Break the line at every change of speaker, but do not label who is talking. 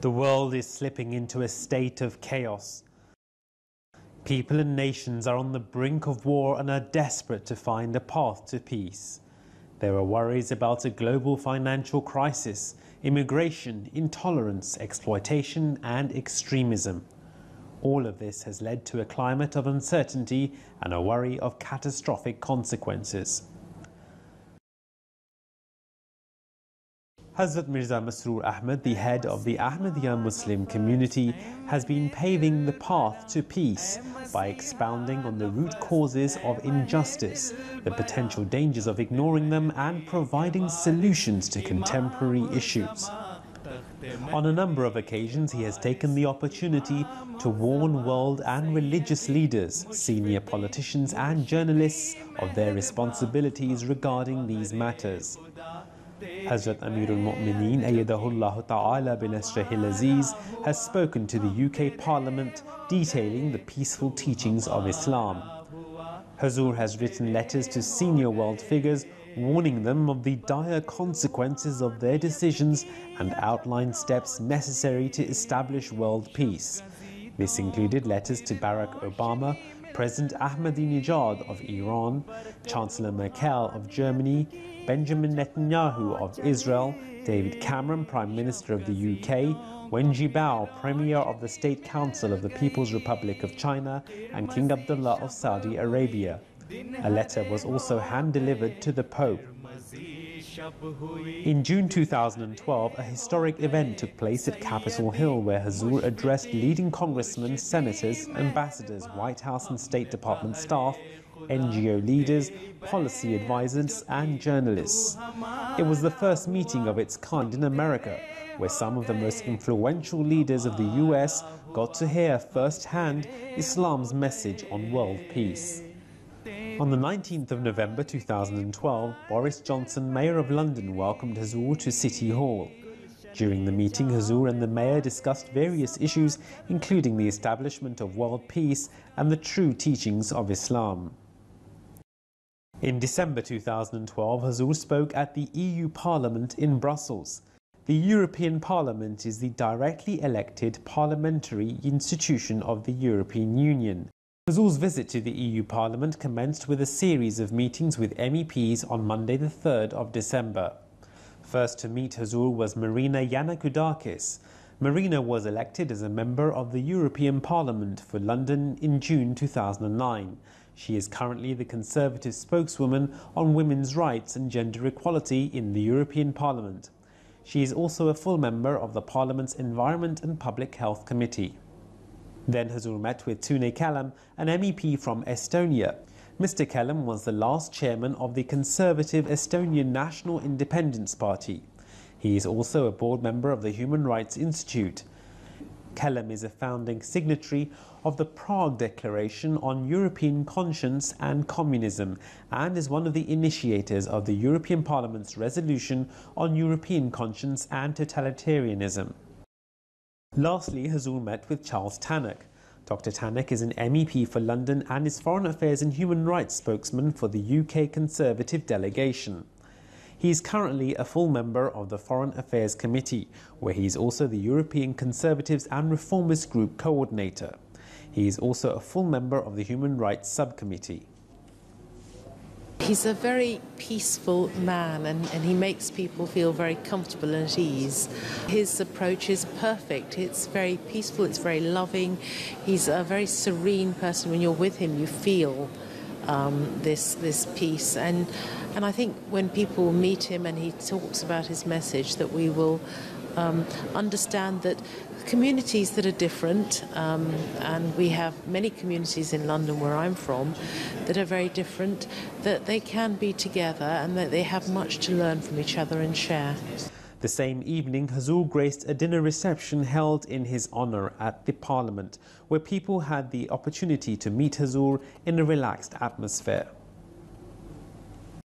The world is slipping into a state of chaos. People and nations are on the brink of war and are desperate to find a path to peace. There are worries about a global financial crisis, immigration, intolerance, exploitation, and extremism. All of this has led to a climate of uncertainty and a worry of catastrophic consequences. Hadhrat Mirza Masroor Ahmad, the head of the Ahmadiyya Muslim community, has been paving the path to peace by expounding on the root causes of injustice, the potential dangers of ignoring them, and providing solutions to contemporary issues. On a number of occasions, he has taken the opportunity to warn world and religious leaders, senior politicians and journalists of their responsibilities regarding these matters. Hazrat Amirul Mu'mineen Ayyadahullah Ta'ala bin Nasrihil Aziz has spoken to the UK Parliament detailing the peaceful teachings of Islam. Hazur has written letters to senior world figures warning them of the dire consequences of their decisions and outlined steps necessary to establish world peace. This included letters to Barack Obama, President Ahmadinejad of Iran, Chancellor Merkel of Germany, Benjamin Netanyahu of Israel, David Cameron, Prime Minister of the UK, Wen Jiabao, Premier of the State Council of the People's Republic of China, and King Abdullah of Saudi Arabia. A letter was also hand-delivered to the Pope. In June 2012, a historic event took place at Capitol Hill where Hazur addressed leading congressmen, senators, ambassadors, White House and State Department staff, NGO leaders, policy advisors, and journalists. It was the first meeting of its kind in America, where some of the most influential leaders of the US got to hear firsthand Islam's message on world peace. On the 19th of November 2012, Boris Johnson, Mayor of London, welcomed Hazur to City Hall. During the meeting, Hazur and the Mayor discussed various issues, including the establishment of world peace and the true teachings of Islam. In December 2012, Hazur spoke at the EU Parliament in Brussels. The European Parliament is the directly elected parliamentary institution of the European Union. Hazur's visit to the EU Parliament commenced with a series of meetings with MEPs on Monday the 3rd of December. First to meet Hazur was Marina Yannakoudakis. Marina was elected as a member of the European Parliament for London in June 2009. She is currently the Conservative spokeswoman on women's rights and gender equality in the European Parliament. She is also a full member of the Parliament's Environment and Public Health Committee. Then Hazur met with Tune Kallam, an MEP from Estonia. Mr. Kallam was the last chairman of the Conservative Estonian National Independence Party. He is also a board member of the Human Rights Institute. Kallam is a founding signatory of the Prague Declaration on European Conscience and Communism and is one of the initiators of the European Parliament's resolution on European conscience and totalitarianism. Lastly, Hazur met with Charles Tannock. Dr. Tannock is an MEP for London and is Foreign Affairs and Human Rights spokesman for the UK Conservative delegation. He is currently a full member of the Foreign Affairs Committee, where he is also the European Conservatives and Reformist Group coordinator. He is also a full member of the Human Rights Subcommittee.
He's a very peaceful man and he makes people feel very comfortable and at ease. His approach is perfect. It's very peaceful, it's very loving. He's a very serene person. When you're with him, you feel this peace. And I think when people meet him and he talks about his message, that we will understand that communities that are different, and we have many communities in London where I'm from that are very different, that they can be together and that they have much to learn from each other and share.
The same evening, Hazur graced a dinner reception held in his honour at the Parliament, where people had the opportunity to meet Hazur in a relaxed atmosphere.